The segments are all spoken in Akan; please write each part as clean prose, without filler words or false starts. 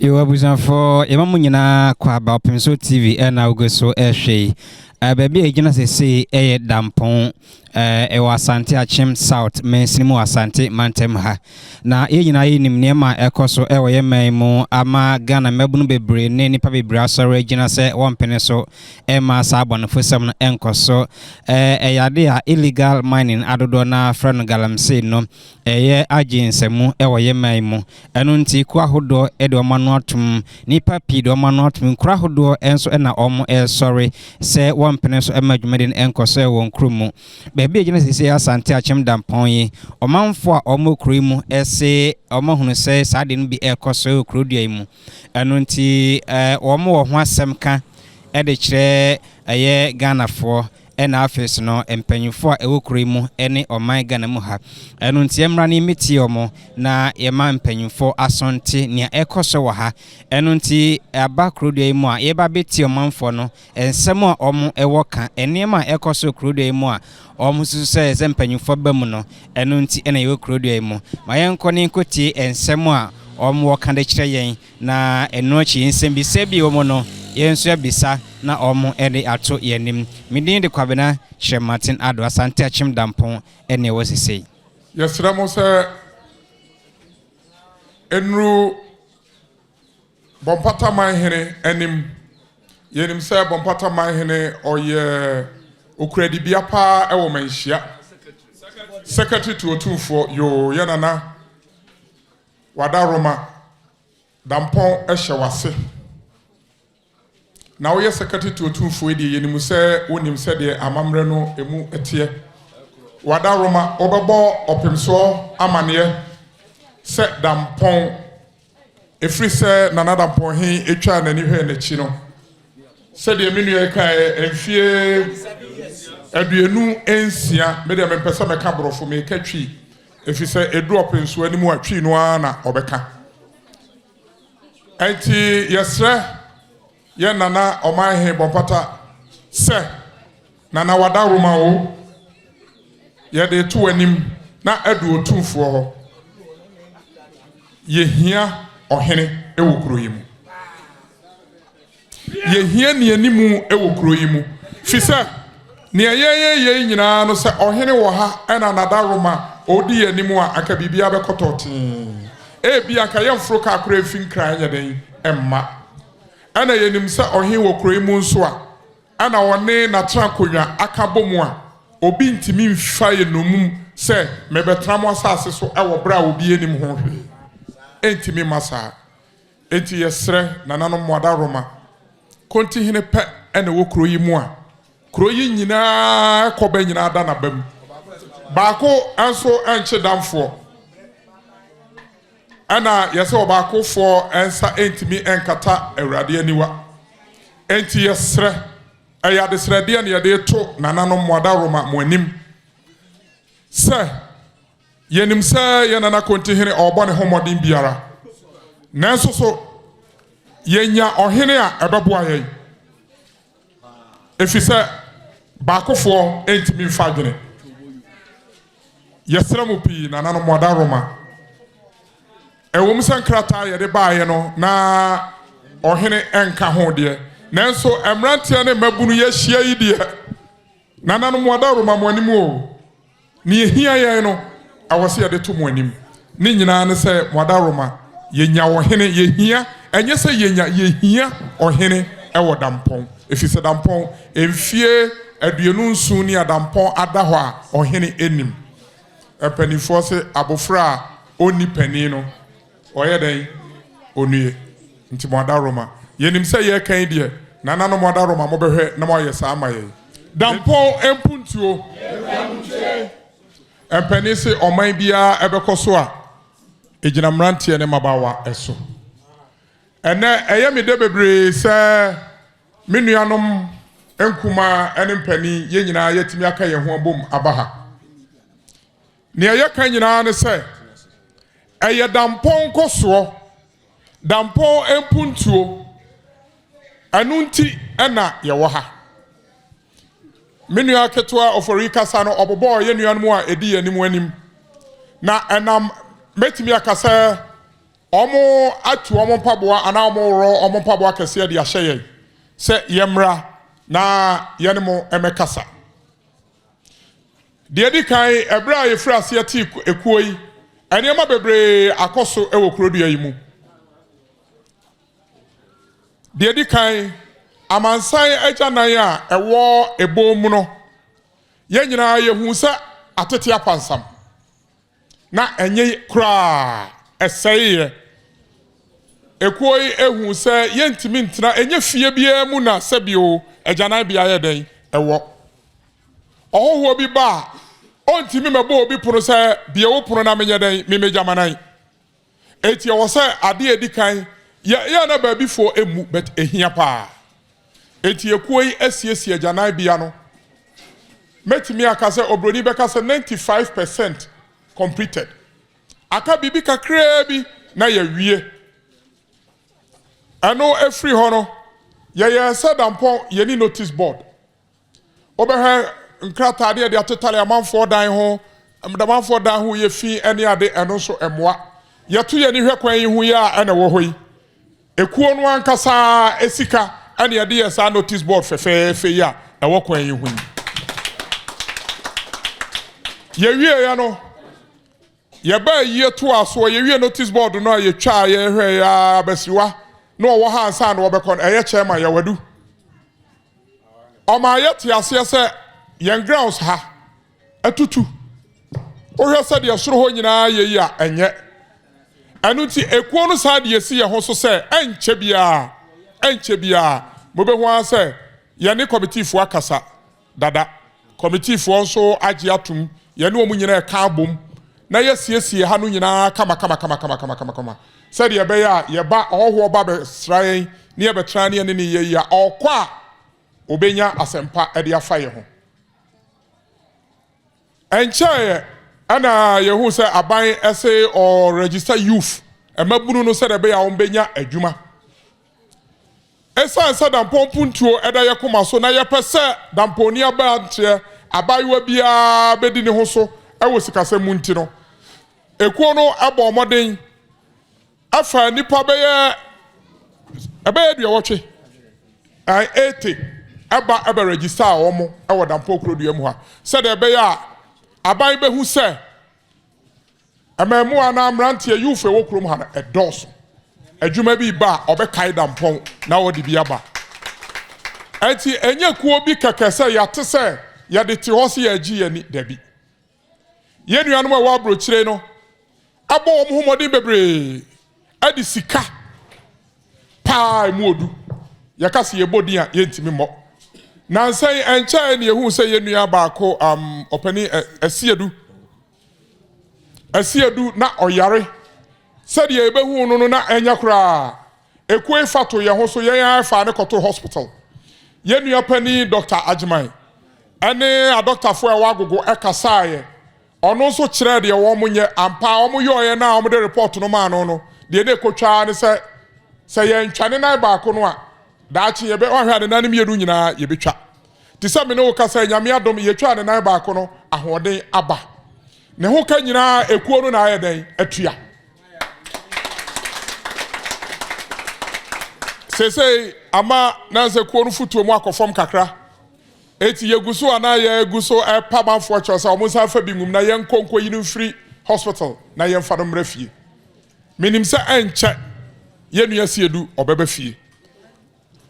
You are for Emamunina Quaba Opemsuo TV and now go so Eshe. Baby, a genus say a Dampong, Asante Akyem South, Mensimu Asante Mantemha. Na yina nimniema ekoso yememo ama Ghana mebunu bebre ne nipa bebre asore gina se wompene so ma sabon fosam no enkoso yade a illegal mining adodo na frano Galamseyers no aginsemu yememo eno nti ku ahodo de omano atum nipa pi de omano atum kura ahodo enso na omo sorry se wompene so madwumeden enkoso won krumu bebi gina se Asante Akyem Dampong yi omanfo a omo krumu se omahunu se sade no bi ekoso krodua mu eno nti omo wo ho asem ka de kire Ghana fo ena afis no empanyufo ewokuro mu ene oman Ghana mu ha eno nti emra ne meti omo na yema empanyufo asonte ne ekoso wo ha eno nti aba krodua mu a yeba beti omanfo no ensem a omo ewoka enema ekoso krodua mu a omo susu se empanyufo bamu no eno nti ena yewokrodua mu mayenko ne nkoti ensem a omo woka de kire yen na eno chi ensem bi se bi omo no yenso bisa na omo ede ato yenim midin de kwabena Hye Martin Ado Asante Akyem Dampong ene wosisi yesramo se enru bompata manhene enim yenim se bompata manhene oye okradibia pa ewo manhia secretary to otumfo yo yanana wada Roma Dampong ehye wase na wo ye secretary to otumfo edi yenimu se wonim se de amamre no emu etie wada Roma obebo Opemsuo amane se Dampong efri se nana Dampong hin etwa nani hwe n'achi no se de menu e kai enfie aduenu ensia me de me pese me ka brofo me ka twi efri se edu Opemsuo animu atwi no na obeka enti yesre ye nana omahe bompata se nana wada Roma o ye de to anim na adu otumfo ho ye hia ohene ewo kuro yimu ye hia ne animu ewo kuro yimu fisa ne ye nyina no se ohene wo ha ena nada Roma odi animu a aka bibia be kototin e bia ka ye mfro ka kuro efin kran ye den emma ana yenim se ohin wo kuro mu nso a ana wone na trankonya akabomu a obi ntimi mfa ye nomum se mebetram asase so ewo bra obi enim ho hwe entimi masa enti yesre nananom wada Roma konti hene pe ene wo kuro yi mu a kuro yi nyina koba nyina da na bam baako anso enche damfo ana yese obako fo ensa entimi enkata awurade aniwa enti yesre ayade srede ne yade to nananom wada Roma mo anim se yenim se yenana konti hene obone homodin biara nanso so yenya ohene a ebeboa yen efise baako fo entimi mfa dwene yesre mo pi nananom wada Roma ewom sankrata ye de baaye no na ohene enka ho de nanso emrantia ne mabunu ye hia yi de nananom wada Roma mo anim o ne hia ye no awose ye de to mo anim ne nyina ne se wada Roma ye nya ohene ye hia enye se ye hia ohene ewo Dampong efise Dampong emfie aduenu nsu ni Dampong ada ho a ohene enim epanifo se abofra oni pani no oye den onue nti wada Roma yenim se ye kan de nananom wada Roma mo behwe na mo ye sa amaye Dampong empuntuo empani se oman bia ebekoso a ejina mrantie ne mabawa eso ene eye me de bebre se menuanom enkuma ene mpani ye nyina yetimi aka ye ho abom abaha ne ye kan nyina ne se eye Dampong koso Dampong empuntuo anunti ena ye wo ha menua ketwa oforika sa no obobo ye nuanom a edi anim anim na enam metimi akasa omo atu omo mpaboa ana omo ro omo mpaboa kese de ahye se yemra na yene mo emekasa de di kan ebra ye frase ati ekuo yi enema bebre akoso ewo kurodua yi mu de di kan amansan agyanan a ewo ebom no ye nyina ye hu se atete apansam na enye kra eseye ekoi ehu se yentimi ntina enye fie bia mu na sebio agyanan bia ye den ewo ohoho bi ba ontimi mebo obi pono se bia wo pono na menye den memegyamanan eti wo se ade edikan ya na ba bi fo emu but ehia pa eti ekoi asiesie agyanan bia no metimi aka se obroni beka se 95% completed aka bibi kakra bi na ya wie ano every hono ya said Dampong yeni notice board obeha nkrata de atotale amanfo dan ho damanfo dan ho ye fi ene ade eno so emoa yeto ye ni hwekwan yi hu ya ana wo hoyi ekuo no ankasa esika ene ade ya sa notice board fefe ya ewo kwan yi hu ye wie ya no ye ba yi to aso ye wie notice board no ye twa ye hwe ya basiwa no wo ha ansa no obekon eye chairman ya wadu o ma ye ti ase se yen grounds ha atutu o hwe se de soro ho nyina ye yi a enye anu ti ekuo no sa de esi ye ho so se enche bia mo be ho an se ye ne committee fo akasa dada committee fo nso age atum ye ne o mu nyina e ka bom na yesiesie ha no nyina kama said ye be ya ye ba oho ba be sran ne ye betra ne ne ye ya okwa obenya asempa e de afa ye ho enche ana ye hu se aban ese or register youth e mabunu no said be ya ombenya adwuma esa said Dampong puntuo e da ye koma so na ye pese Dampong ni aba ntre abayiwa bia bedi ne ho so e wo sikase munti no ekuo no abo moden afa nipa beye de wotwe ai 80 aba register omo e wo Dampong krodua mu ha said e be ya aban be hu se amemu ana amrante youth e wo krom ha e dos adwuma bi ba obekai Dampong na wo de bi aba enti enye kuo bi kekese ya te se ya de ti ho se ya gi yani dabi yenuanom a wo abrochire no abo omo homode bebre adi sika pa mu odu yakase ye bodi a yentimi mo nansan encha ne yehu se yenua baako opani asiedu na oyare said ye behu no na enya kra ekwe fato ye ho so ye afa ne koto hospital yenua pani Dr. Ajman ene a doctor fo e wagogo ekasaye ono so kire de wo munye ampa omo yoye na omo de report no ma no de ne kotwa ne se ye ntwane na baako no a daachi ye be ohwa de nanim yedu nyina ye betwa ti se me ne wo kasa nyame adom ye twa ne na baako no ahoden aba ne ho ka nyina ekuo no na aye den atua sese ama na se kuo no futuo mu akofom kakra eti yeguso ana yeguso pamanfo chosa omusa fa bi ngum na yenkonko yinu free hospital na yenfa no mrafie minim se enche yenu asiedu obeba fie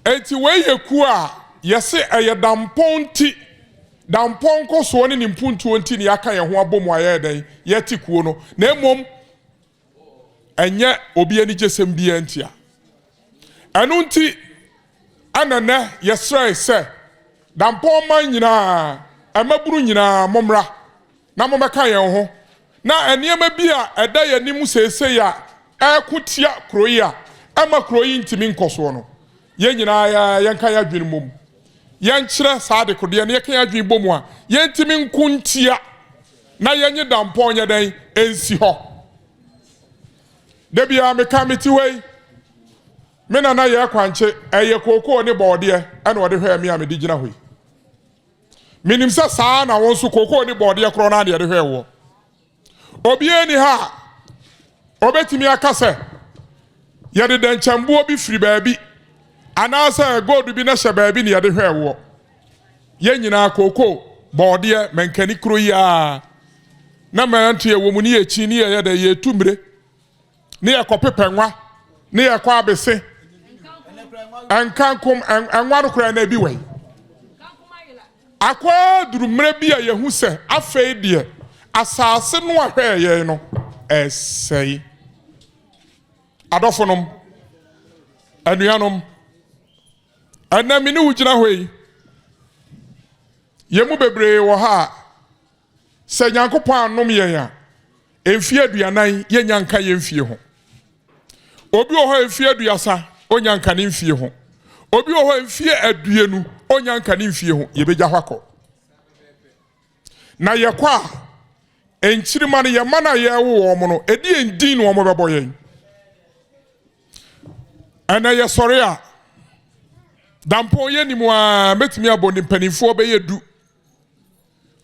eti we yeku a yese eye Dampong ti Dampong ko so ne nimpuntu onti ne aka ye ho abomu aye den yeti kuo no na emom enye obi ani gesem bi antia anu nti anana yesra se Dampong man nyina amaburu nyina momra na momeka ye ho na eniema bi a eda ye nimu sese ya ekotia kroyi a ama kroyi ntimi nkoso no ye nyina ya yenka ya dwene mom yen kire saade kode ne yekan ya dwene bomu a yentimi nkuntia na yenye Dampong nya den ensi ho debia meka meti wei mena na ye kwanche eye kokoo ne boode ene wode hwe me a me digina hoi minim sa saa na won so kokoo ne boode kro na de hwe wo obi eni ha obetimi akase yɛde denchambuo bi firi baabi anaasɛ gold bi na hyɛ baabi ne yɛde hwɛ wo yɛn nyinaa koko bɔɔdeɛ mankani kuro yi a na mmeranteɛ wɔ mu ne yɛkyi ne yɛyɛ dɛ yɛtumire ne yɛkɔpepa nwa ne yɛkɔ abese enkankom enwa no kora na bi wɛn akwa durumre bi a yehu sɛ afei de asase no ahwɛ yɛn no ɛsɛi adɔfonom anuanom anami ne wugina hɔ yi yɛmu bebree wɔ ha sɛ nyankopɔn anom yɛn a emfie aduanan yɛnya nka yɛn fie ho obi wɔ hɔ emfie aduasa onya nka ne mfie ho obi wɔ hɔ mfie aduenu onya nka ne mfie ho yɛbɛgya hɔ akɔ na yɛkɔ a enkyirima no yɛma na yɛwo wɔ mo no edi endin no wɔn bɛbɔ yɛn ɛna yɛsɔre a dampɔn yɛ nimu a metumi abɔ ne mpanimfoɔ bɛyɛ du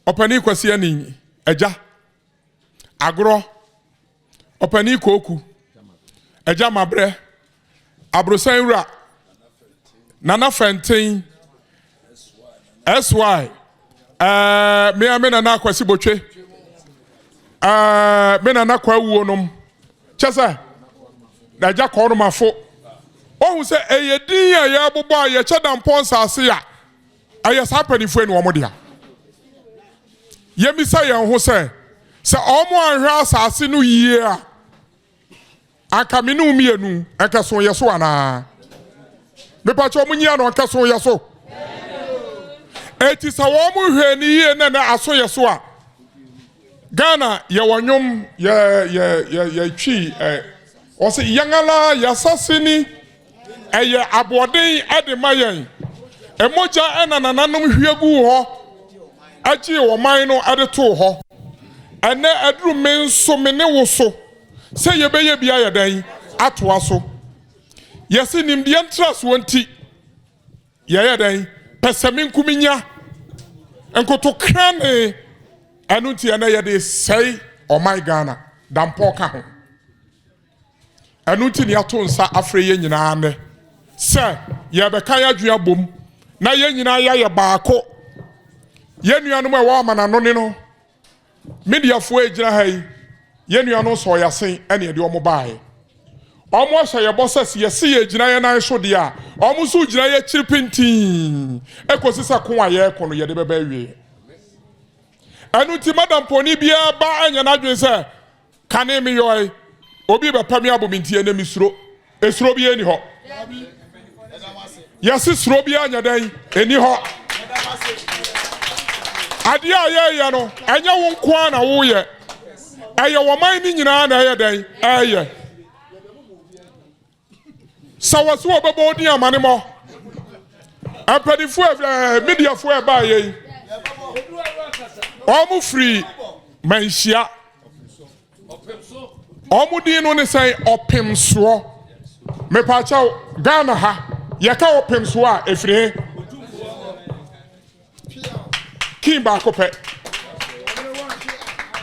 ɔpani kwasi ani agya agorɔ ɔpani koku agya mabrɛ abrosan wura nana fɛnten sy me nana kwasi botwe me nana kwa wuo nom kyɛsɛ na agya kɔɔnomafo ohun sɛ ɛyɛ din a yɛabobɔ a yɛkyɛ dampɔn nsase a ɛyɛ saa mpanimfoɔ ne wɔn dea yɛmisa yɛn ho sɛ ɔmo anhwɛ asase no yie a anka me ne mmienu ɛnkɛso yɛ so anaa mepakyɛ ɔmo nyia no ɛnkɛso yɛ so eti sɛ wɔn mo hwɛ ni yie na aso yɛ so a Ghana yɛwɔ nwom yɛtwi ɔsɛ yɛngala yɛsase ni ɛyɛ aboɔden ɛde ma yɛn ɛmogya ɛna nananom hwie gu hɔ agye wɔman no ɛde to hɔ ɛnɛ aduru me nso me ne wo so sɛ yɛbɛyɛ bia yɛ dan atoa so yɛse nimdeɛ ntra so nti yɛyɛ dan pɛsɛme nkuminya nkotokra ne ɛno nti ɛnɛ yɛde sɛe ɔman Ghana dampɔn ka ho ɛno nti ne ato nsa afre yɛ nyinaa nɛ sɛ yɛbɛka yɛ adwea bom na yɛ nyinaa yɛ baako yɛ nuanom a ɛwɔ amanano ne no mediafoɔ egyina ha yi yɛ nuanom sɔ yɛsen ɛne ɛde ɔmo baae ɔmo ahyɛ yɛbɔ sɛ yɛse yɛ gyina yɛ nan so deɛ a ɔmo nso gyina yɛ kyiri pintin ekosi sɛ ko a yɛkɔ no yɛde bɛbɛ awie ɛno nti madam poni biara ba anya n'adwene sɛ kane me yɔe obi bɛpɛ me abɔ me ntie na me suro esuro bi eni hɔ yɛse suro bi anya dan eni hɔ adeɛ a yɛyɛ no ɛnyɛ wo nko na woyɛ ɛyɛ wɔman ni nyinaa na ɛyɛ dan ɛyɛ sɛ wɔ so wɔbɛbɔ odi amane mɔ mpanimfoɔ mediafoɔ ɛbaa yɛi ɔmo firi manhyia ɔmo din no ne sɛn Opemsuo mepakyɛw Ghana ha yɛka Opemsuo a efiri king baako pɛ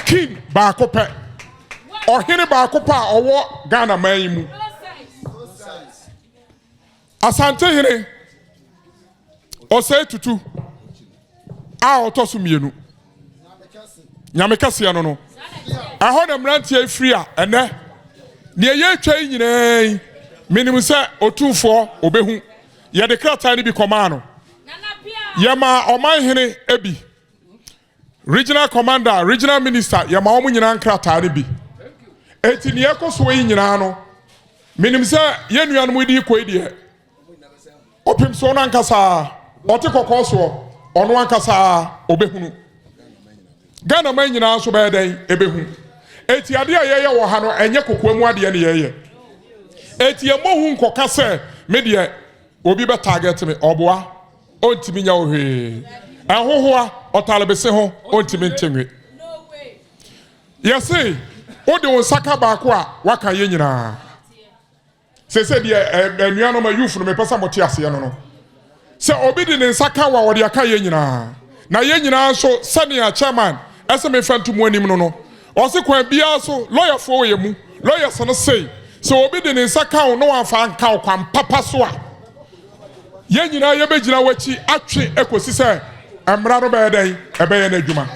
king baako pɛ ɔhene baako pɛ a ɔwɔ Ghana man yi mu Asante hene ɔsɛ tutu a ɔtɔ so mmienu nyame kɛseɛ no ɛhɔ na mmeranteɛ firi a ɛnɛ nea yɛatwa yi nyinaa menim sɛ otumfoɔ obehu yɛde krataa no bi kɔmaa no yɛma ɔman hene ebi regional commander regional minister yɛma wɔn nyinaa nkrataa no bi eti nea ɛkɔ so yi nyinaa no menim sɛ yɛn nuanom di kɔ yi deɛ Opemsuo no ankasa ɔte kɔkɔɔ soɔ ɔno ankasa obehunu Ghana man nyinaa so bɛyɛ dɛn ebehu eti adeɛ a yɛyɛ wɔ ha no ɛnyɛ kokoa mu adeɛ ne yɛyɛ eti ɛmɔhu nkɔka sɛ me deɛ obi bɛ target me ɔboa ɔntimi nya ohwee ɛhohoa ɔtalebese ho ɔntimi ntenwe yɛse wode wo nsaka baako a waka yɛ nyinaa sɛ deɛ anuanom a youth no mepɛ sɛ mote aseɛ no sɛ obi de ne nsaka wa wɔde aka yɛ nyinaa na yɛ nyinaa nso sɛnea chairman ɛsɛ mefa ntomu anim no ɔse kwan biara so lawyer foɔ yɛ mu lawyers no say so obi de ne nsa ka wo no amfa nka wo kwan papa so a ye nyina ye begina wachi atwe ekosi se emra no be den ebe ye na adwuma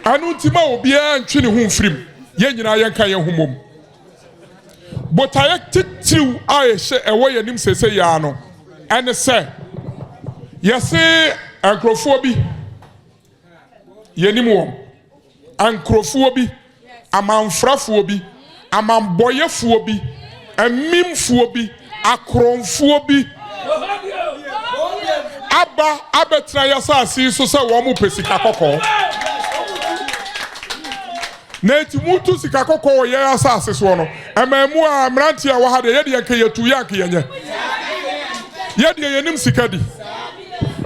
anu ntima obi a ntwe ne ho mfirim ye nyina ye nka ye homom botaye titiw a ye hye ewo ye nim sese ya no ene se yese ankrofo bi ye nim wo ankrofo bi amanfrafo bi amamboyefo bi amimfo bi akronfo bi aba abetra yasasi so se wo mu pesika kokko na eti mutu sika kokko wo ye asase so no emamu a mranti a wo ha de ye de yanke yetu yanke yenye ye de yenim sika di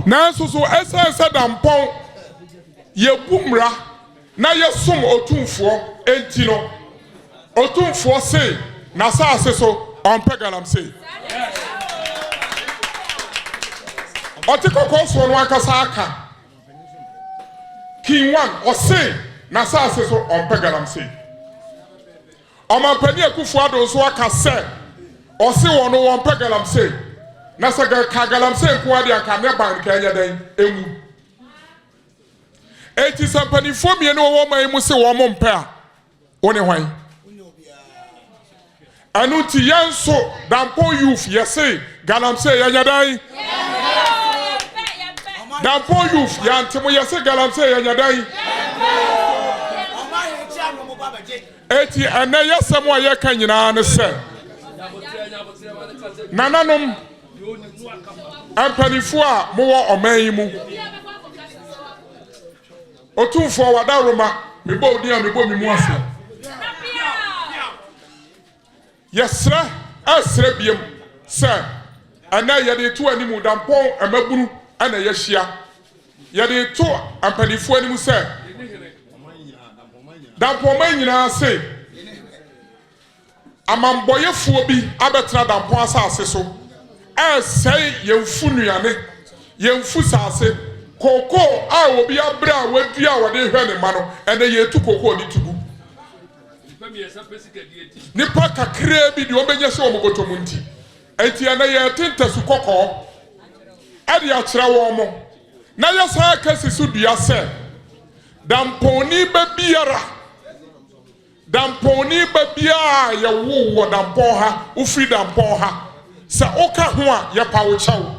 na so esense dampon ye bumra na ye som otumfo enti no otumfo se na asase so onpe galamsey oti kokko so no akasa aka king one o se na asase so onpe galamsey omampani akufo ado so aka se o se wono onpe galamsey na se ka galamsey ko ade aka ne ban ka nya den emu eti sampani fo mie no wo man mu se wo mo mpe a woni hwan anu ti yanso Dampong youth yese galamsey yanya dan Dampong youth yantemo yese galamsey yanya dan eti ene yesem wa ye kan nyina ne se nananom ampanifo a mo wo oman yi mu otumfo wada roma mebo odi a mebo mi mu ase yesra asra biem se ana yede to animu Dampong amaburu ana yehia yede to ampanifo animu se Dampong man nyina se amamboyefo bi abetra Dampong asase so sei yemfu nuane yemfu sase koko a obi abra wadua wode hwe ne ma no ene yetu koko ni tugu nipa kakra bi de obenya se omogoto munti enti ana ye tentasu koko ade a kire wo mo na yesa kasisu dua se Dampong ni babiara Dampong ni babia ya wo Dampong ha ufri Dampong ha sa oka ho a ya pa wo chawo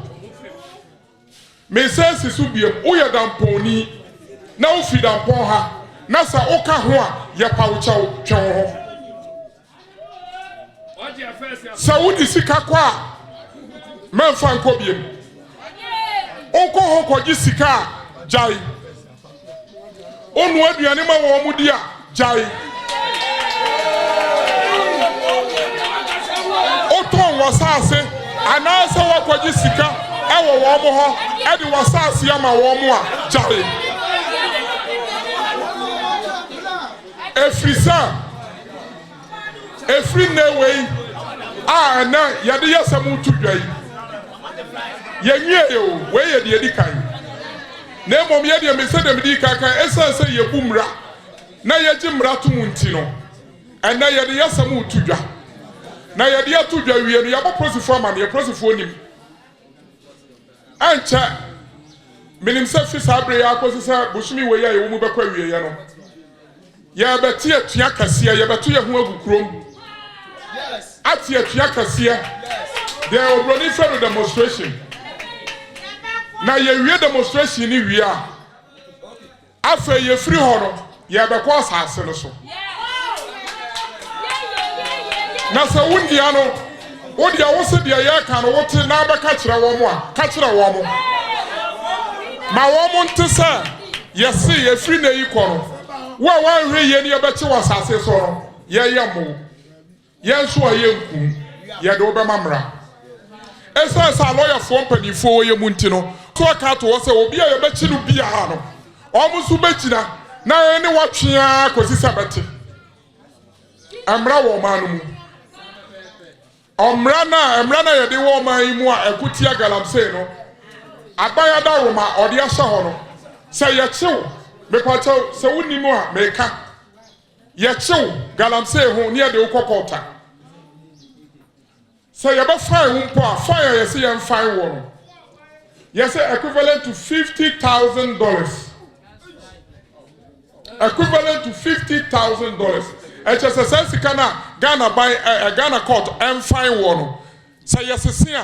me sense su biem o ya Dampong ni na ufri Dampong ha na sa oka ho a ya pa wo chawo twon ho sa wudi sika kwa memfa nko biem onko ho koji sika jai onu aduane ma wo mu dia jai oton wasase anase wakoji sika ewo wo mo ho e di wasase ya ma wo mo a jare efri newe a na yade yasam tudwai yenwie yo we ye de edi kan na emom ye de me se de di kan esanse ye bumra na ye gimra to munti no ena ye de yasam tudwa na ye de atudwa wie no ya bo prosifo ma ne prosifo nim ancha minim se fi sabre ya akosisa bushimi we ya ye mu bekwa wie ye no ye beti atua kase ye beto ye ho agukrom yes ati atua kase the obroni for demonstration na ye wie demonstration ni wie a afa ye free horo ye bekwa asase no so na sa wundia no wodia wo se dia ye ka no wote na ba ka kire wo mo a ka kire wo mo ma wo mo ntesa ye se ye free na yi ko no wo hwe ye ni ye be che wasase so no ye ye mo ye nso ye nkum ye de obe mamra esa sa lawyer fo mpanifo ye mu nti no to ka to wo se obi a ye be chi no bia ha no o mo su be china na ni watwea kosisa beti amra wo ma no mu omra na ye de wo ma yi mu a ekutia galamsey no abaya da roma ode ahye ho no se ye chew me pa chew se woni mu a me ka Yechew Galamsey ho near the Ukokota. Say you fine one fire you see and fine one. Yes, equivalent to $50,000. Equivalent to $50,000. And just a sense Ghana buy a Ghana court and fine one. Say yes, see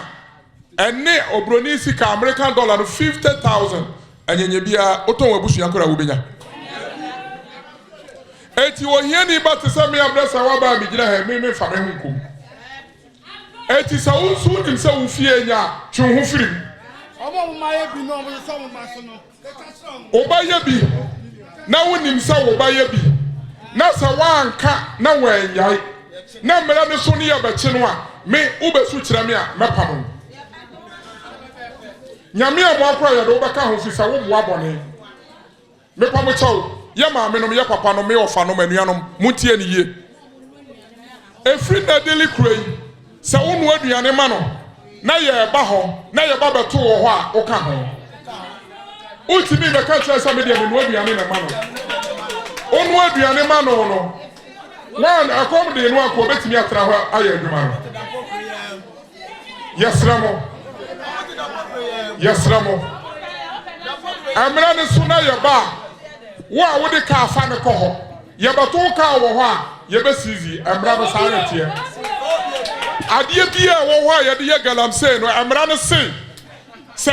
and ne obronisi ka American dollar $50,000 and ye bia oton webusu yankora wubenya. Eti wo hia ni ba te say me ablesa wa ba mi gina he me fa me hunkum. Eti sa unsu nim say wo fie nya twe ho firi. Omo ma ye bi no mo so mo ma so no. Oba ye bi na wonim say wo ba ye bi. Na sa wa anka na wa nyai. Na mera ne so ne ya ba chi no a me ubesu kire me a mepam. Nyame a mo akora ye do ba ka ho fi sa wo bo abone. Mepam chaw ye ma me no me papa no me ofa no manuanom mutie ne ye. Efri na deli kroi sa wonu aduane ma no na ye ba ho na ye ba beto wo ho a wo ka ho. Ultimi be ka kire sa me de me no aduane na ma no. Onu aduane ma no no. One akom de no akọ betimi atra ho aye adwuma no. Yesramo. Yesramo. Amra ne so na ye ba wo a wo de ka afa ne ko ho. Ye beto ka wo ho a ye be sizi amra no sa na tie. Ade bia wo ho a ye de ye Galamsey no amra no se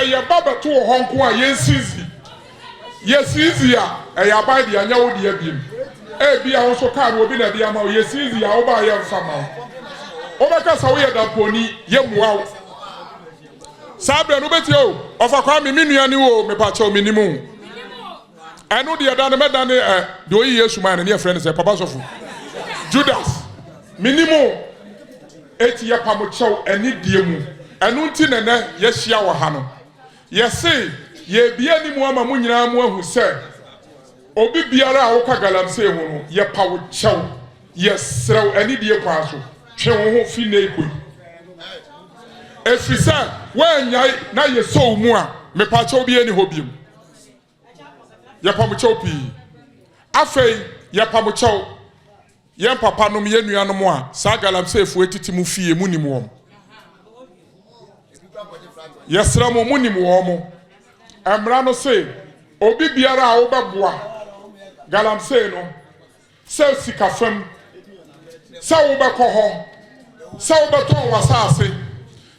ye ba beto wo ho nko a ye sizi. Ye sizi a e ya ba de anya wo de abiem. E bia wo so ka no obi na de ama wo ye sizi a wo ba ye mfa ma wo. Wo be ka sa wo ye Damponi ye muawo. Sabre no beti o ofa kwa mi nua ni wo me pa cha mi nimu. Enu de da ne meda ne de oyi Yesu man ne friend say papa sofu. Judas minimum eti ya pamocho eni die mu. Enu nti ne ne ye hia wo ha no. Ye say ye bia ni mu ama mu nyina mu ahu say obi biara a wo ka Galamsey ho no ye pa wo chew. Ye srew eni die kwa so. Twe wo ho fi na ekoi. Efisa wanyai na ye so mu a me pa cha obi eni hobiem. Ye pamocho pi. Afei ye pamocho ye papa no ye nuanom a sa Galamsey fu etiti mu fie mu nim wom. Yesra mo mu nim wom. Amra no se obi biara a wo beboa Galamsey no se sika fam se wo bekọ ho se wo beton wasase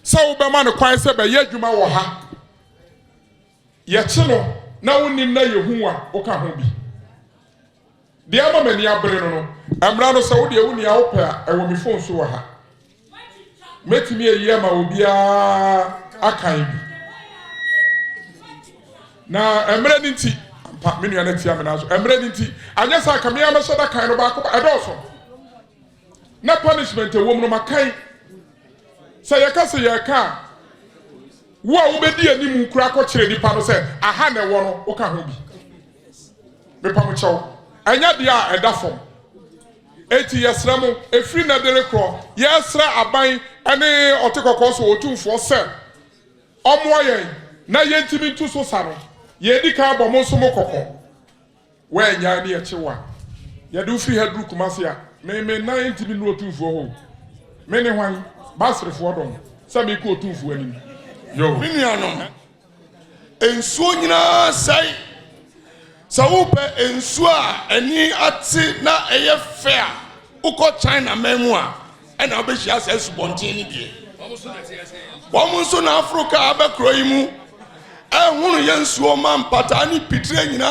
se wo be ma ne kwan se be ye adwuma wo ha ye chi no na wonim na yehu a wo ka ho bi de ama mani abre no amra no se wo de wuni a wo pa e wo mi phone so wo ha metimi eyi ama obi a akan bi na emre ni nti pa me nua na tia me na so emre ni nti anya sa ka me ama so da kan no ba ko edoso na punishment e wo mu no makan say ye ka say ye ka wo a wo bedi animu kura ko kire nipa no say aha na wo no wo ka ho bi me pa mo chew anya dia edafom eti yesra mo efri na dere kro yesra aban ene otekoko so otumfo se omo yen na yentimi ntu so sa no ye di ka bo mo so mo kokko we nya ni e chewa ye do free head group kumase a me na yentimi no otumfo ho me ne hwan basrefo dom se me ko otumfo anim yo Minianom. Ensuo nyina sai. Sa wo pe ensuo a eni ate na eye fair. Uko China memu a na obehia sai subontin ni bie. Wo so na Africa abekro yi mu. Ehunu ye nsuo ma mpata ni pitire nyina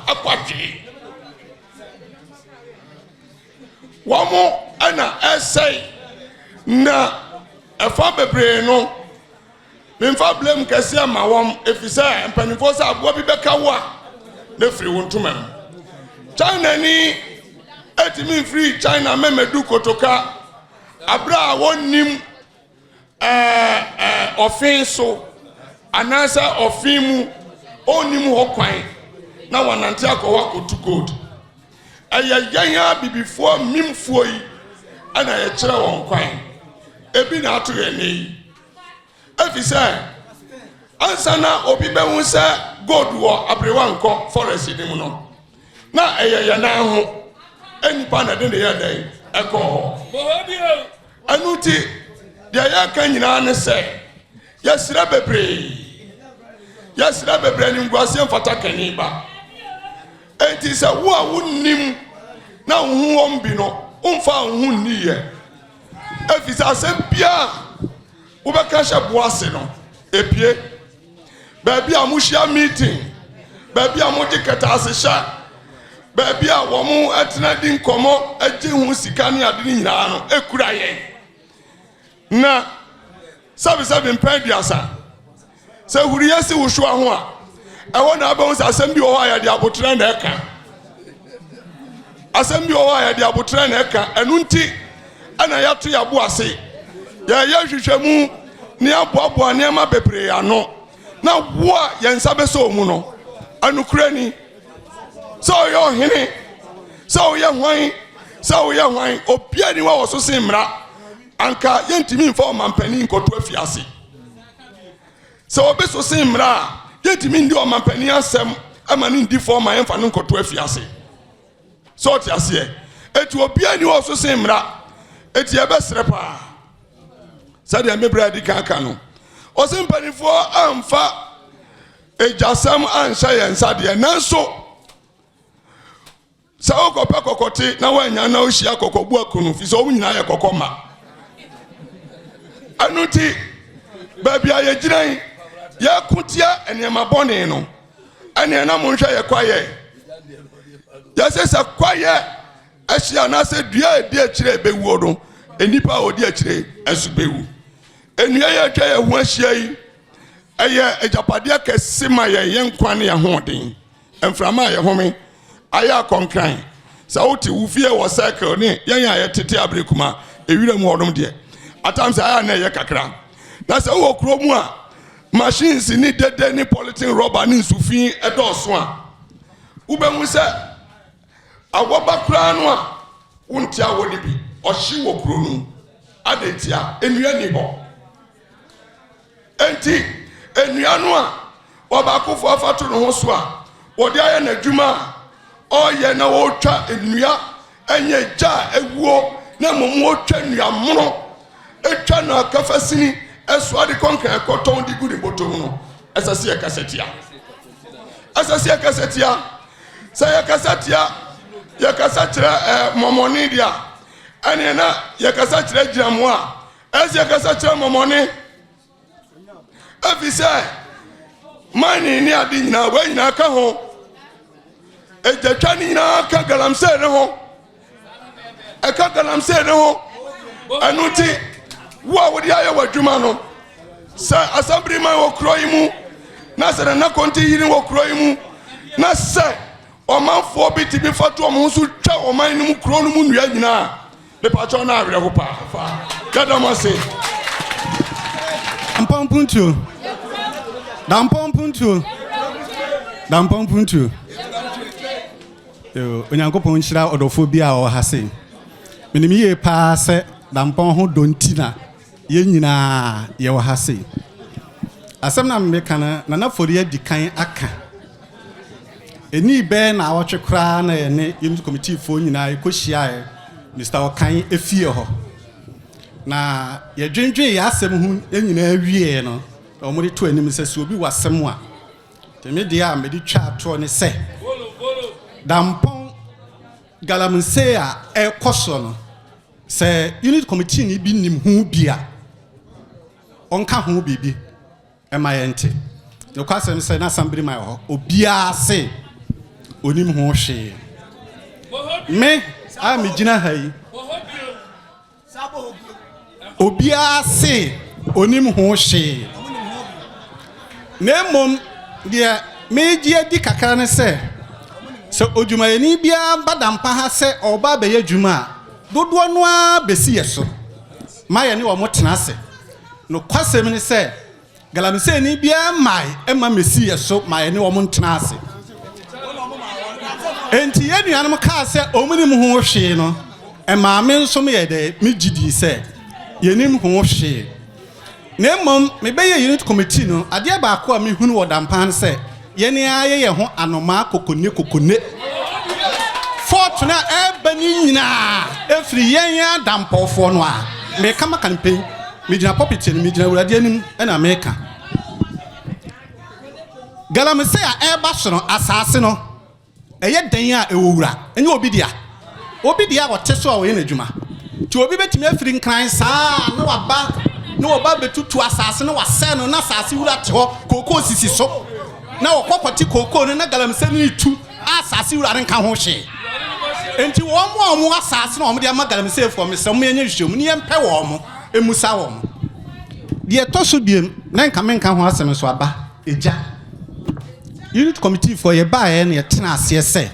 akwadwe. Wo mo na esai na efa bebre no memfa blame kese ma wom efisa mpanifo sa abo bi beka wo a na free wontuma China ni etimi free China memedu kotoka abra wonnim ofin so anasa ofimu onim ho kwan na wanante akọwa kotu gold ayayanya bibifo mimfo yi ana ye kire won kwan ebi na ato ye ni efisa ansana obi be hu se gold wo abrewa nko forest ni mu no na eyeye na ho enipa na de ya dai eko ho anuti de ya kan nyina ne se yasira bebre ni ngwase mfata kaniba enti se wo a wonnim na hu ombi no umfa hu niye efisa asempia wo be ka hye boase no epie baby amuhia meeting baby amudi keta asehya baby a wo mu atena di nkomo agye hu sika ne ade nyina no ekura ye na sabe mpendiasa se huriye si wo hwo ho a ewo na abon sa asem bi wo ha ya de abotre na eka asem bi wo ha ya de abotre na eka enu nti ana ya to ya bo ase ya hwehwemu ne aboabo ne ma bebre ano na wo a yensa be so mu no anukura ni so yo hene so ye hwan opia ni wa wo so simra anka yentimi mfa o mampani nkoto afiase so obe so simra yentimi ndi o mampani asem amani ndi for ma yemfa no nkoto afiase so ti ase etu opia ni wo so simra eti ebe srepa sade mebra di kanka no o simpanifo amfa ejasam ansha yensa de nanso sa okopa kokoti na wanya na ohia kokobu akunu fi so nyina ye kokoma anuti baby aye giran ya kutia enema bone no ane na mo hwa ye kwaye ya sesa kwaye ahia na se dua edi akire bewu no enipa odi akire asu bewu enua ye twa ye ho ahia yi eye ejapade kese ma ye yenkwane ye hoden emframa ye home aya konkran sa oti wufie wo cycle ne yen ya tete abrekuma ewire mu hodom de atamsa aya na ye kakra na sa wo kromu a machines ni dede ni polythene rubber ni nsufin edoso a ubemu se awoba kra no a wontia wo ni bi ohye wo kronu adetia enua ni ho enti enua no a obakofo afato no ho so a wode aya na dwuma oye na wo twa enua enye ja ewuo na momo twa nua mono etwa na kafasini eso ade konka ekoton di gudi botom no asase kasetia sa ya kasetia momoni dia ane na ya kasetia jiramo a ese kasetia momoni afisa mani ni adi nyina we nyina ka ho ejatwa ni nyina ka Galamseyers ho eka Galamseyers ho anuti wo wodi aye wadwuma no sa assembly man wo kroyi mu na se na konti yiri wo kroyi mu na se omanfo bi ti bi fatu omo so twa oman ni mu kro no mu nua nyina be pacho na awre ho pa fa gadamase Dampong puntu onyankopon hyira odofo bi a o ha se menim ye pa se Dampong ho dontina ye nyina ye wo ha se asem na me kana na fori adikan aka eni be na awotwe kra na ye ne unit committee fo nyina ekohia Mr. Okan efie ho na ye dwendwe ye asem hu nyina awie no omo de to anim se so obi wasem a teme dia me di twa to ne se Dampong Galamseyers ekoso no se unit committee ni bi nim hu bia onka hu bibi emayente no kwasem se na assembly my ho obia se onim hu hwe me a me gina hai obia se onim hu hwe nemom dia meji adi kakra ne se ojumayeni bia badampa ha se oba be yadwuma dodo no a besi yeso maye ne wo motena se no kwasem ne se Galamseyers ni bia mai ema mesi yeso maye ne wo motena se enti yenuanom ka se omunim ho hwe no ema me nso me yede me gidi se yenim ho hwe nemom me be ye unit committee no ade ba ko a me hunu wo dampan se yene aye ye ho anoma kokone 40 tuna ebani nyina efri yenya dampofo no a me kama campaign me gina puppet ni me gina urade anim na America Galamseyers eba so asase no eye dan a ewowura enye obidia wote so a wo ye nadwuma ti obi betimi afiri nkran saa na waba betutu asase na wase no na asase wura te ho koko sisi so na wokopoti koko no na Galamseyers ni tu asase wura nka ho hye enti wo mo asase na wo de Galamseyers fo me se mo yenye hwehwem ni yempe wo mo emusa wo mo de toso biem na nka menka ho asem so aba eja unit committee for ye bae na ye tena ase se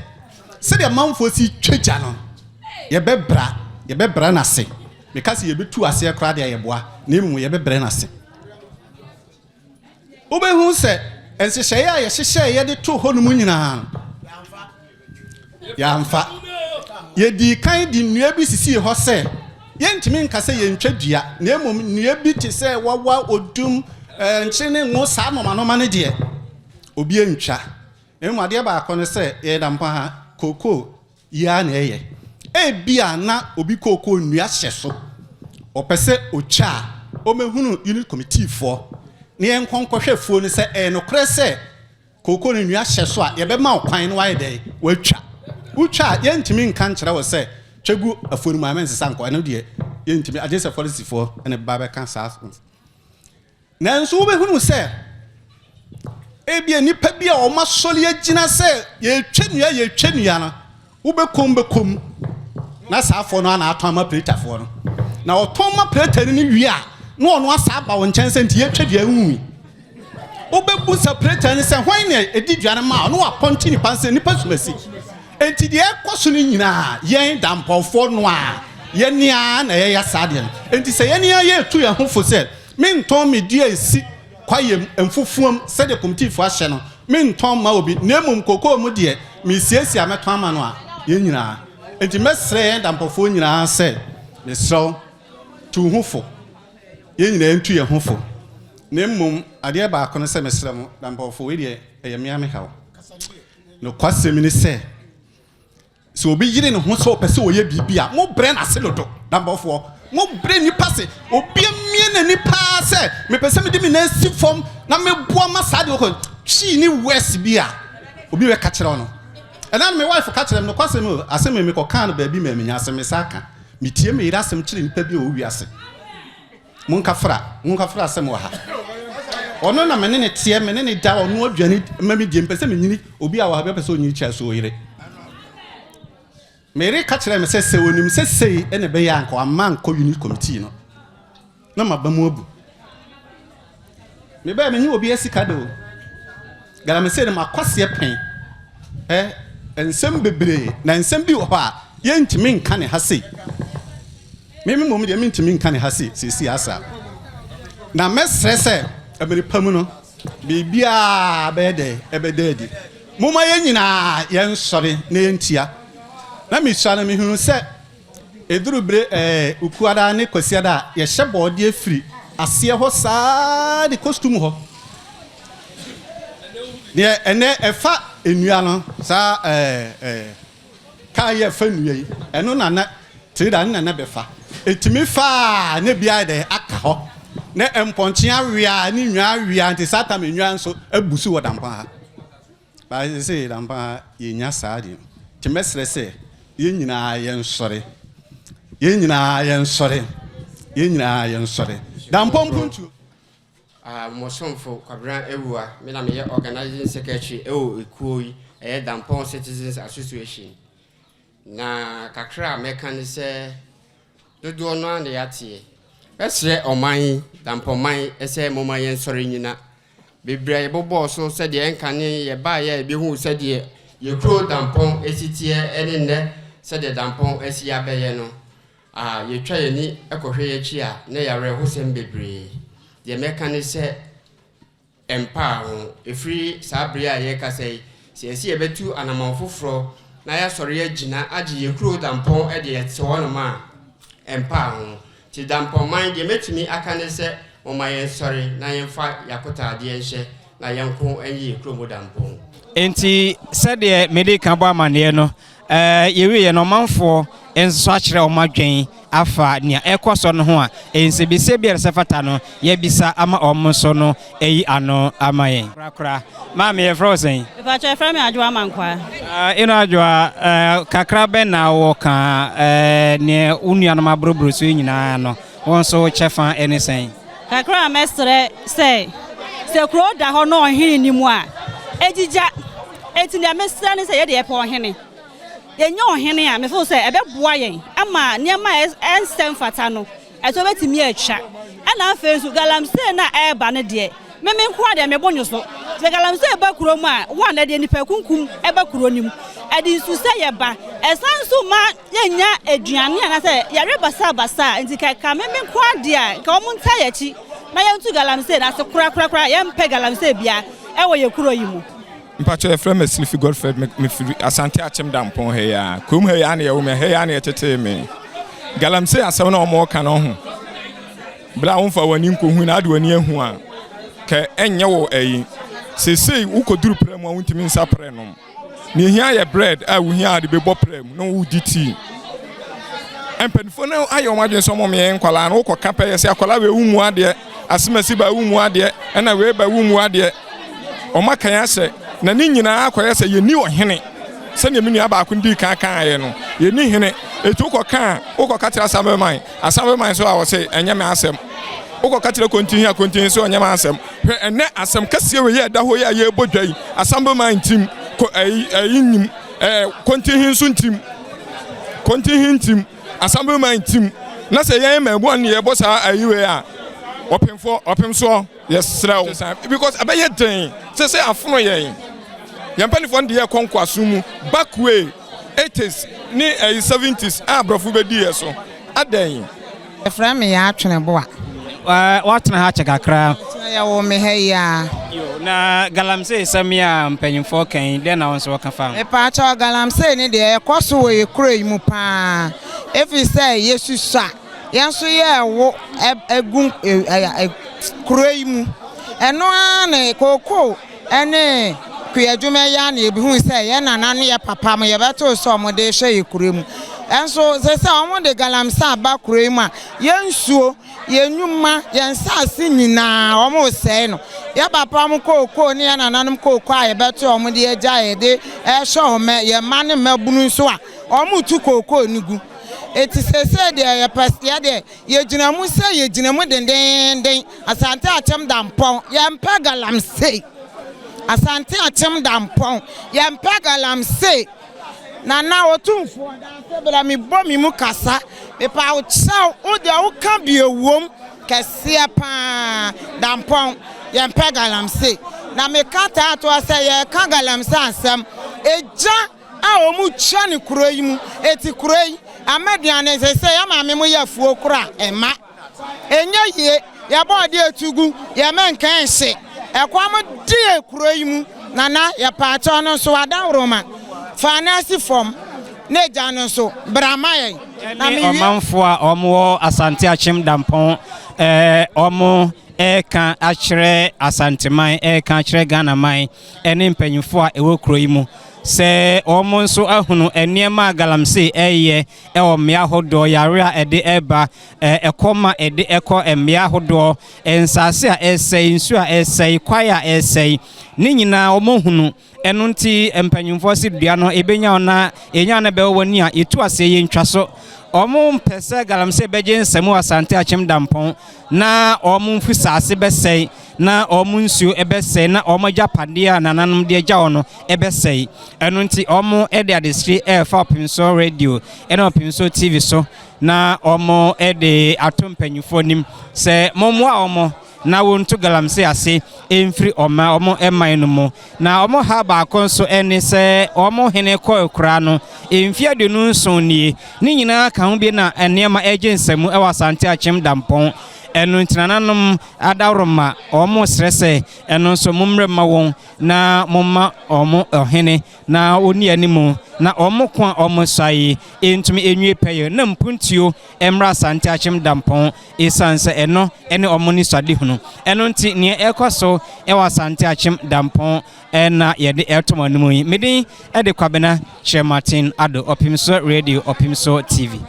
de manfo si twagya no ye bebra na se because ye betu ase kra de ye boa na emu ye bebra na se obehu se ensehye ya ye hyehyɛ ye de to honum nyina ya mfa ye di kan di nnua bi sisi ho se ye ntimi nka se ye ntwadua na emu nnua bi te se wawa odum nkyene ngo saa no ne de obi entwa emu ade ba akọ ne se ye dampa ha koko ya na eye bia na obi koko nnua hye so opese ocha o mehunu unit committee for ne enkonkwohwefuo ne se no kre se koko ne nnua hye so a ye be ma okwan no waye dey watwa ucha ye ntimi nka nkyere wo se twegu afuoru ma men sesa nko no de ye ntimi agese policy for ene baba kan sa na nso wo behunu se ebia nipa bia o masole agina se ye twenua no wo bekom na saafo no na aton ma pretafo no na oton ma pretani ni wi a na ono asa ba won kyense nti ye twadua hu wo bebu sa pretani se hwan na edidua ma no aponti ni panse ni pasumasi enti de ekoso ni nyina yen dampofo no a ye nia na ye ya sade enti se ye nia ye tu ye hofo se menton me dia esi kwayem emfufuam se de committee fo ahye no menton ma obi na emum kokoo mu de me siesie ameton ama no a ye nyina enti mesre dampofo nyina se mesro tu hofo ye nyina entu ye hofo na emum ade ba akono se mesre mu dampofo we de eye me hawo no kwasemi ni se so obi yire ne ho so pese oye bibia mo bre na se lodo dampofo mo bre ni passe obi mie na ni pa se me pese me di me na si fom na me boa ma sa de ko chi ni west bia obi we ka kire no ena me wife ka kire no kwase me asem me ko kan ba bi ma me nya asem me saka me tie me ira asem kire ni pa bi o wi ase mun ka fra asem wa ha ono na me ne tie me ne da ono adwani ma me die pese me nyini obi a wa ha be pese onyi cha so yire Mary catcher me says, when you say, and a bayanko, a man call unit committee. No, ma bamobu. Maybe I mean you will be a sicado. Galamseyers ma quasi a pain. And some be, and some be what, yen to mean canny hassy. Maybe moment you mean to mean canny hassy, see asa. Now, Mess say, a very permanent, be a bad day, a bad day. Muma yenina, yen sorry, naintia. Na mi sha mi hunu se eduru bre ukuada ne kwasiada ye hyebo de afiri ase ho saa de costume ho ne ene efa enua no saa ka ye fa nua yi eno na trida na befa etimi fa ne bia de aka ho ne emponche awia ni nwa awia anti sata me nwa nso abusu wo dampa ha ba se dampa ye nya saa de timesre se yen nyina yen sore Dampong puntu mosomfo kwabran ewua me na me organizing secretary ekuoi Dampong Citizens Association na kakra mekan se dodo no ande yatie esre oman Dampong man ese moma yen sore nyina bebre bobo so se de enkane ye ba ye bi hu se de ye kro Dampong esitie ene ne se de Dampong esia beye no ye twa ye ni ekohwe ye chi a ne ya reho sem bebre de mekane se empa ho efri sabre a ye kasei se esi ye betu anamon foforo na ya sore ye gina age ye kro Dampong e de ye te wono ma empa ho ti Dampong man de metumi akane se o ma ye sore na ye fa yakota de ye hye na ye nko enyi kro mo Dampong enti said the medical bomb no yewi no manfo enso akyerɛ o madwen afa nia ekoso no ho a ensebise bi resefata no ye bisa ama omso no eyi ano amayen krakra ma me frozen If I from adwa mankwa ino adwa kakra ben na wo ka ne unua no mabrobro so nyina no won so chefa anything kakra mestre say kro da ho no ohene ni mu a ejija etinia mestre ne say ye de epo ohene yenye ohene a me feel say ebeboa yen ama niema ensem fata no eto betimi atwa ana afensu galamsey na eba ne de me nko de me bonyo so se galamsey eba kuro mu a wa na de nipa kunkum eba kuro nim edi nsu se ye ba esansu ma yenya aduane ana se yare basa nti ka me nko de a ka omu nta yachi na yentu galamsey na se kura yempe galamsey bia ewo ye kuro yimu mpacho efrem eslifi Godfred me firi Asante Akyem Dampong he ya kum he ya na ye wo me he ya na ye tete me Galamsey asem na omo ka no ho bla won fa wani nkohu na ade wani ahu a ka enye wo ayi sesei ukoduru prem a wontimi nsa pre no ne hia ye bread a wo hia ade be bo prem no wo di tea empenfo na ayo madwen so mo me nkwala na ukoka pe ye se akwala we wumu ade asemasi ba wumu ade na we ba wumu ade o maka ya se na ni nyina akwaya se ye ni ohene se ne menu aba akundi kan aye no ye ni hene etu ukoka tira asambe man so a wo se enye me asem ukoka tira kontin so enye me asem hwe ene asem kase we ye da ho ye bodwai asambe man tim ko ayinyim kontin so ntim asambe man tim na se ye me bo ne ye bo sa ayiwe a Opemsuo yes because abaye den say afono yen yampani fo de konkwaso mu back way 80s ni 70s abrofo bedi yeso adan efra me ya atwene bo a watna ha chekakra ya wo me he ya na Galamsey samia mpanyimfo kan de na wonso ka fa e pa cha Galamsey ni de ekoso wo ye kuro mu pa efi say yesu sa yanso ye wo egun kuro mu eno ane koko ene kuyadwuma ya na ebihu say ye nana ne ye papa mo ye beto so mo de hwe ye kuro mu enso se omo de Galamsey aba kuro mu a yensuo yenwuma yensase nyina omo sei no ye papa mo koko ne ye nana no koko a ye beto omo de agya ye de hwe home ye ma ne mabunu so a omo tu koko nigu eti sese de ye pastia de ye ginamu se ye ginamu den Asante Akyem Dampong ye mpa Galamsey Asante Akyem Dampong ye mpa Galamsey na otumfo da se bra mi bo mi mu kasa me pa o chaw o de o kan bi ewom kase pa Dampong ye mpa Galamsey na me kata to ase ye kan Galamsey asem eja a o mu cha ni kuro yi mu eti kuro yi amadiane se ya maame mo ya fuo kura ema enye ye ya body etugu ya menkan hye ekwa mo die kuro yi mu nana ya paacho no so adawroma fanasi form ne jano so bramaye na mi omanfo a omo Asante Akyem Dampong omo eka akyere Asanteman eka akyere Ghana man ene mpanyimfo a ewo kuro yi mu se omo nso ahunu eniema Galamsey eye o mmea hodo yare a ede eba ekoma ede eko mmea hodo ensase a esei nsu a esei kwaya esei ni nyina omo hunu eno nti empanyimfo si dua no ebenya ona enya na be woni a etu ase ye ntwaso omo mpese Galamsey beje nsemu Asante Akyem Dampong na omo mfusase besei na omo nsuo ebesei na omo japade a nananom de agya ono ebesei eno nti omo ede adestri fa Opemsuo radio ena Opemsuo TV so na omo ede atompanyifo nim se momo a omo na wonto Galamsey ase emfiri omo eman no mo na omo ha ba konso ene se omo hene koekura no emfia de nu nson nie ni nyina ka ho bi na enema ege nsemu e Asante Akyem Dampong ɛno ntinananom adaroma ɔmo srɛsɛ ɛno nso mumre ma wɔn na momma ɔmo ɔhene na oni animu na ɔmo kwa ɔmo sai entumi enwie pɛyɛ na mpuntuo emra Asante Akyem Dampong esanse ɛno ɛne ɔmo ni swade hunu ɛno nti ne ɛkɔso ɛwɔ Asante Akyem Dampong ɛna yɛde ɛtomanum yi meden ɛde kwabena Chairman Ado Opemsuo Radio Opemsuo TV.